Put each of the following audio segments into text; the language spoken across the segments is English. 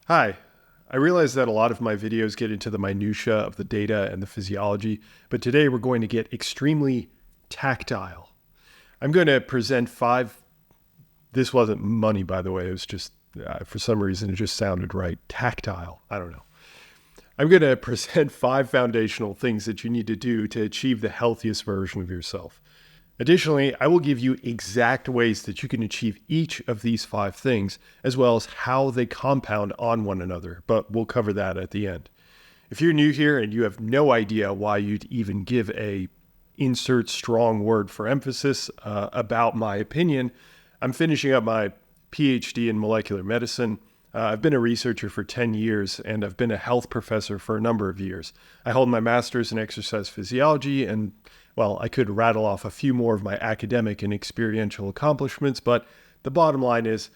Hi. I realize that a lot of my videos get into the minutia of the data and the physiology, but today we're going to get extremely tactile. I'm going to present five. This wasn't money, by the way. It was just, for some reason, it just sounded right. Tactile. I don't know. I'm going to present five foundational things that you need to do to achieve the healthiest version of yourself. Additionally, I will give you exact ways that you can achieve each of these five things, as well as how they compound on one another, but we'll cover that at the end. If you're new here and you have no idea why you'd even give a insert strong word for emphasis about my opinion, I'm finishing up my PhD in molecular medicine. I've been a researcher for 10 years and I've been a health professor for a number of years. I hold my master's in exercise physiology and, well, I could rattle off a few more of my academic and experiential accomplishments, but the bottom line is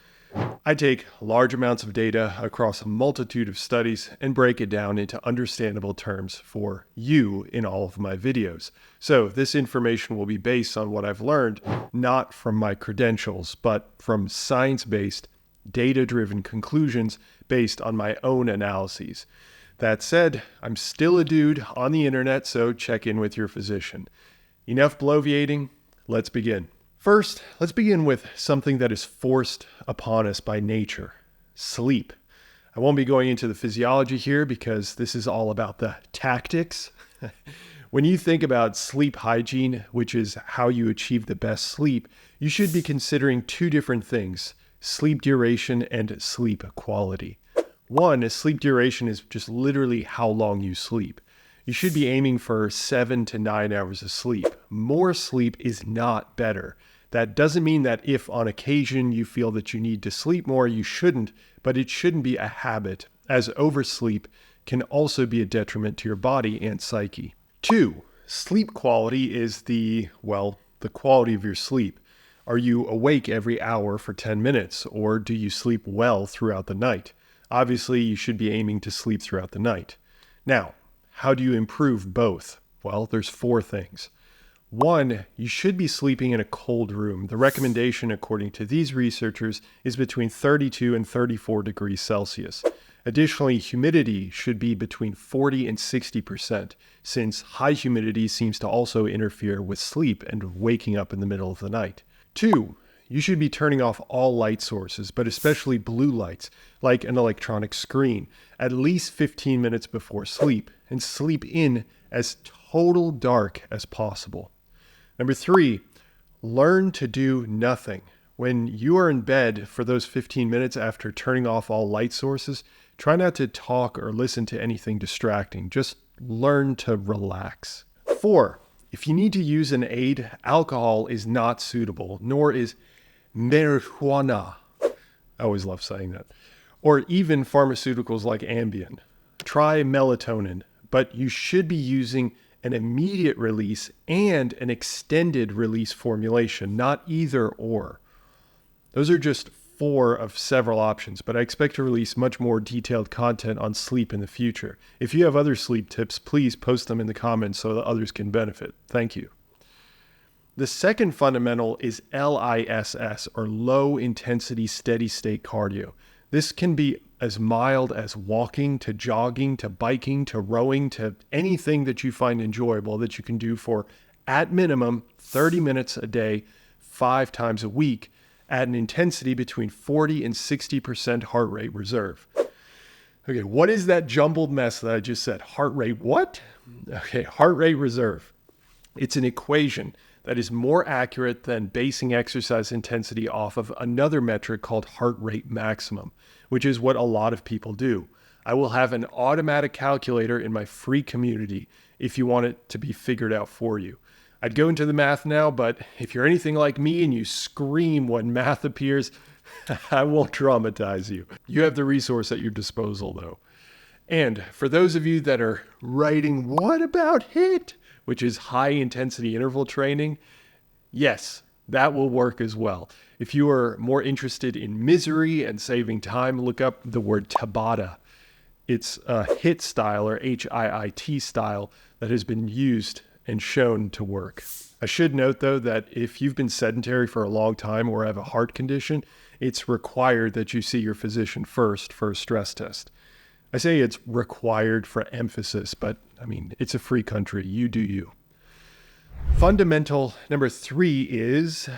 I take large amounts of data across a multitude of studies and break it down into understandable terms for you in all of my videos. So this information will be based on what I've learned, not from my credentials, but from science-based, data-driven conclusions based on my own analyses. That said, I'm still a dude on the internet, so check in with your physician. Enough bloviating, let's begin. First, let's begin with something that is forced upon us by nature: sleep. I won't be going into the physiology here because this is all about the tactics. When you think about sleep hygiene, which is how you achieve the best sleep, you should be considering two different things: sleep duration and sleep quality. One is sleep duration is just literally how long you sleep. You should be aiming for 7 to 9 hours of sleep. More sleep is not better. That doesn't mean that if on occasion you feel that you need to sleep more, you shouldn't, but it shouldn't be a habit, as oversleep can also be a detriment to your body and psyche. Two, sleep quality is the quality of your sleep. Are you awake every hour for 10 minutes, or do you sleep well throughout the night? Obviously, you should be aiming to sleep throughout the night. Now, how do you improve both? Well, there's four things. One, you should be sleeping in a cold room. The recommendation, according to these researchers, is between 32 and 34 degrees Celsius. Additionally, humidity should be between 40 and 60%, since high humidity seems to also interfere with sleep and waking up in the middle of the night. Two, you should be turning off all light sources, but especially blue lights, like an electronic screen, at least 15 minutes before sleep, and sleep in as total dark as possible. Number three, learn to do nothing. When you are in bed for those 15 minutes after turning off all light sources, try not to talk or listen to anything distracting. Just learn to relax. Four, if you need to use an aid, alcohol is not suitable, nor is marijuana. I always love saying that. Or even pharmaceuticals like Ambien. Try melatonin, but you should be using an immediate release and an extended release formulation, not either or. Those are just four of several options, but I expect to release much more detailed content on sleep in the future. If you have other sleep tips, please post them in the comments so that others can benefit. Thank you. The second fundamental is LISS, or low intensity steady state cardio. This can be as mild as walking to jogging to biking to rowing to anything that you find enjoyable that you can do for, at minimum, 30 minutes a day, 5 times a week, at an intensity between 40 and 60% heart rate reserve. Okay, what is that jumbled mess that I just said? Heart rate what? Okay, heart rate reserve. It's an equation that is more accurate than basing exercise intensity off of another metric called heart rate maximum, which is what a lot of people do. I will have an automatic calculator in my free community if you want it to be figured out for you. I'd go into the math now, but if you're anything like me and you scream when math appears, I won't traumatize you. You have the resource at your disposal, though. And for those of you that are writing, what about HIIT, which is high intensity interval training? Yes, that will work as well. If you are more interested in misery and saving time, look up the word Tabata. It's a HIIT style, or HIIT style, that has been used and shown to work. I should note, though, that if you've been sedentary for a long time or have a heart condition, it's required that you see your physician first for a stress test. I say it's required for emphasis, but I mean, it's a free country. You do you. Fundamental number 3 is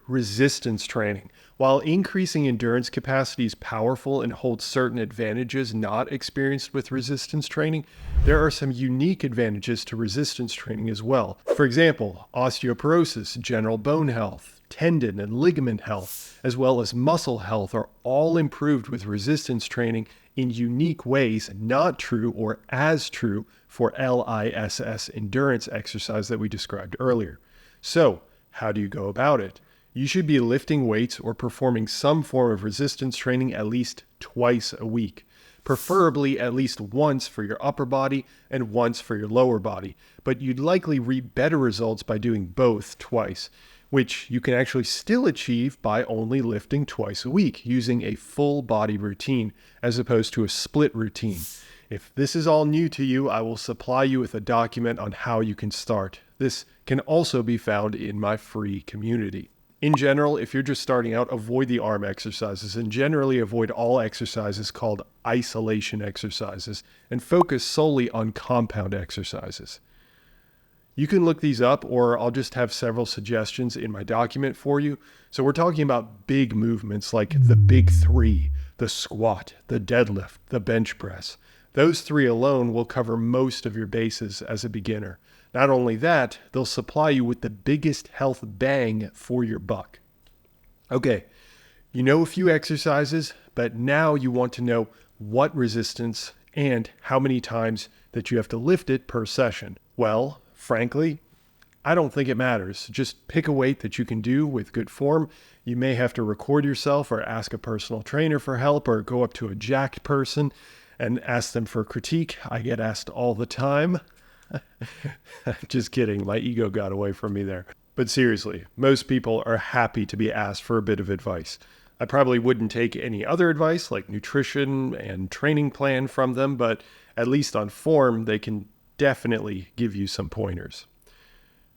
resistance training. While increasing endurance capacity is powerful and holds certain advantages not experienced with resistance training, there are some unique advantages to resistance training as well. For example, osteoporosis, general bone health, tendon and ligament health, as well as muscle health are all improved with resistance training in unique ways not true or as true for LISS endurance exercise that we described earlier. So, how do you go about it? You should be lifting weights or performing some form of resistance training at least twice a week, preferably at least once for your upper body and once for your lower body, but you'd likely reap better results by doing both twice, which you can actually still achieve by only lifting twice a week using a full body routine as opposed to a split routine. If this is all new to you, I will supply you with a document on how you can start. This can also be found in my free community. In general, if you're just starting out, avoid the arm exercises and generally avoid all exercises called isolation exercises and focus solely on compound exercises. You can look these up, or I'll just have several suggestions in my document for you. So we're talking about big movements like the big 3, the squat, the deadlift, the bench press. Those 3 alone will cover most of your bases as a beginner. Not only that, they'll supply you with the biggest health bang for your buck. Okay, you know a few exercises, but now you want to know what resistance and how many times that you have to lift it per session. Well, frankly, I don't think it matters. Just pick a weight that you can do with good form. You may have to record yourself or ask a personal trainer for help or go up to a jacked person and ask them for critique. I get asked all the time. Just kidding. My ego got away from me there. But seriously, most people are happy to be asked for a bit of advice. I probably wouldn't take any other advice like nutrition and training plan from them, but at least on form, they can definitely give you some pointers.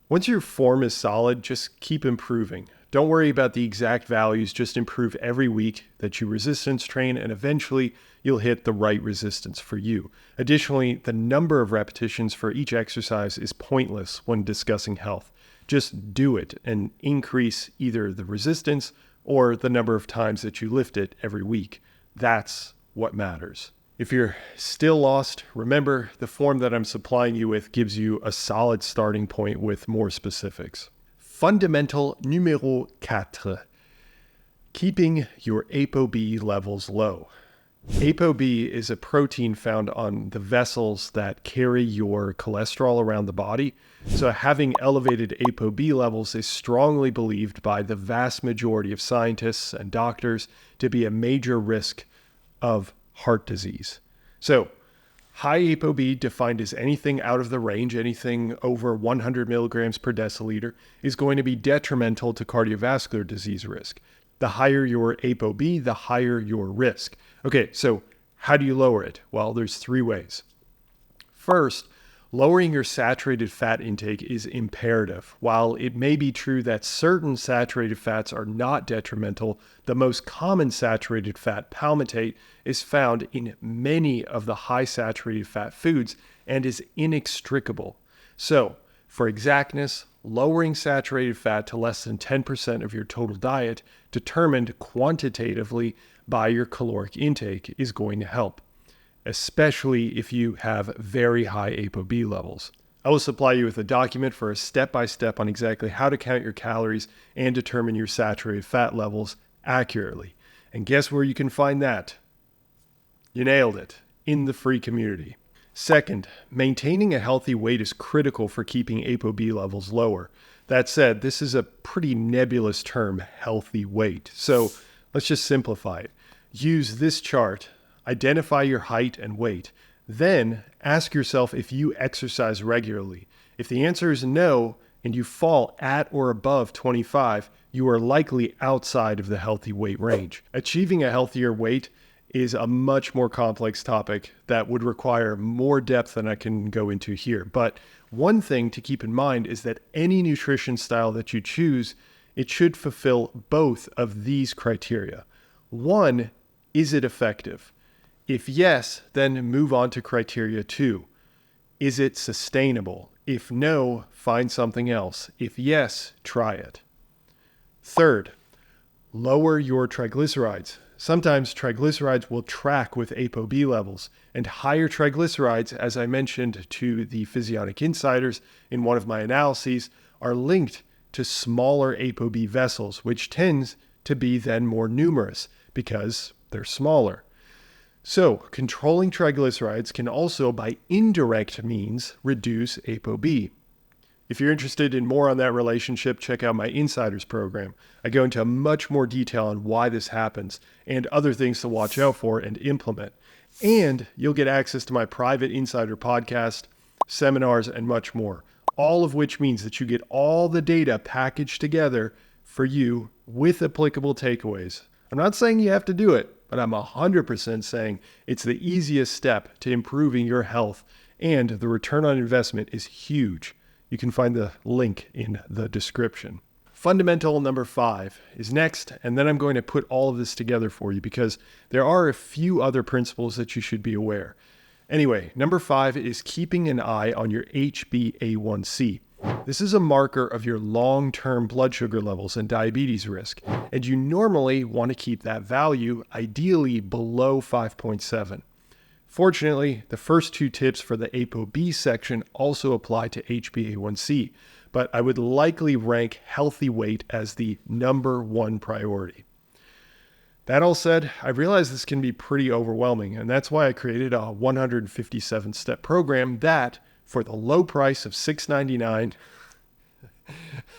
Once your form is solid, just keep improving. Don't worry about the exact values, just improve every week that you resistance train, and eventually you'll hit the right resistance for you. Additionally, the number of repetitions for each exercise is pointless when discussing health. Just do it and increase either the resistance or the number of times that you lift it every week. That's what matters. If you're still lost, remember the form that I'm supplying you with gives you a solid starting point with more specifics. Fundamental numéro 4. Keeping your ApoB levels low. ApoB is a protein found on the vessels that carry your cholesterol around the body. So having elevated ApoB levels is strongly believed by the vast majority of scientists and doctors to be a major risk of heart disease. So high ApoB, defined as anything out of the range, anything over 100 milligrams per deciliter, is going to be detrimental to cardiovascular disease risk. The higher your ApoB, the higher your risk. Okay, so how do you lower it? Well, there's 3 ways. First, lowering your saturated fat intake is imperative. While it may be true that certain saturated fats are not detrimental, the most common saturated fat, palmitate, is found in many of the high saturated fat foods and is inextricable. So, for exactness, lowering saturated fat to less than 10% of your total diet, determined quantitatively by your caloric intake, is going to help, especially if you have very high ApoB levels. I will supply you with a document for a step-by-step on exactly how to count your calories and determine your saturated fat levels accurately. And guess where you can find that? You nailed it, in the free community. Second, maintaining a healthy weight is critical for keeping ApoB levels lower. That said, this is a pretty nebulous term, healthy weight. So let's just simplify it. Use this chart, identify your height and weight, then ask yourself if you exercise regularly. If the answer is no, and you fall at or above 25, you are likely outside of the healthy weight range. Achieving a healthier weight is a much more complex topic that would require more depth than I can go into here. But one thing to keep in mind is that any nutrition style that you choose it should fulfill both of these criteria. One, is it effective? If yes, then move on to criteria 2. Is it sustainable? If no, find something else. If yes, try it. Third, lower your triglycerides. Sometimes triglycerides will track with ApoB levels, and higher triglycerides, as I mentioned to the Physionic Insiders in one of my analyses, are linked to smaller ApoB vessels, which tends to be then more numerous because they're smaller. So, controlling triglycerides can also, by indirect means, reduce ApoB. If you're interested in more on that relationship, check out my Insiders program. I go into much more detail on why this happens and other things to watch out for and implement. And you'll get access to my private Insider podcast, seminars, and much more. All of which means that you get all the data packaged together for you with applicable takeaways. I'm not saying you have to do it, but I'm 100% saying it's the easiest step to improving your health, and the return on investment is huge. You can find the link in the description. Fundamental number 5 is next, and then I'm going to put all of this together for you because there are a few other principles that you should be aware. Anyway, number 5 is keeping an eye on your HbA1c. This is a marker of your long-term blood sugar levels and diabetes risk, and you normally want to keep that value ideally below 5.7. Fortunately, the first 2 tips for the ApoB section also apply to HbA1c, but I would likely rank healthy weight as the number 1 priority. That all said, I realize this can be pretty overwhelming, and that's why I created a 157-step program that, for the low price of $6.99,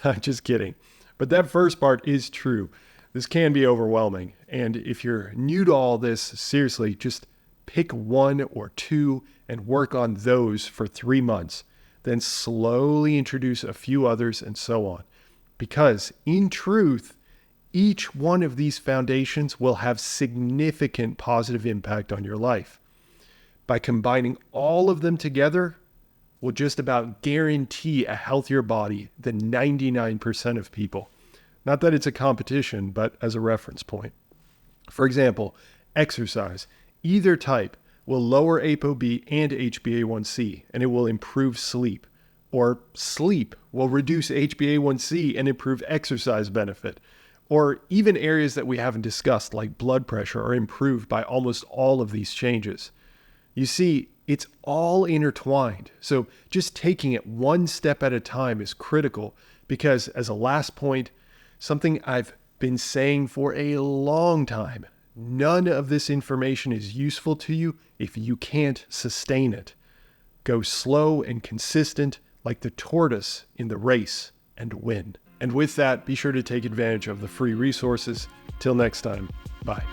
I'm just kidding. But that first part is true. This can be overwhelming, and if you're new to all this, seriously, just pick 1 or 2 and work on those for 3 months. Then slowly introduce a few others and so on. Because in truth, each one of these foundations will have significant positive impact on your life. By combining all of them together, will just about guarantee a healthier body than 99% of people. Not that it's a competition, but as a reference point. For example, exercise, either type, will lower ApoB and HbA1c, and it will improve sleep. Or sleep will reduce HbA1c and improve exercise benefit. Or even areas that we haven't discussed, like blood pressure, are improved by almost all of these changes. You see, it's all intertwined. So just taking it one step at a time is critical because, as a last point, something I've been saying for a long time, none of this information is useful to you if you can't sustain it. Go slow and consistent like the tortoise in the race and win. And with that, be sure to take advantage of the free resources. Till next time, bye.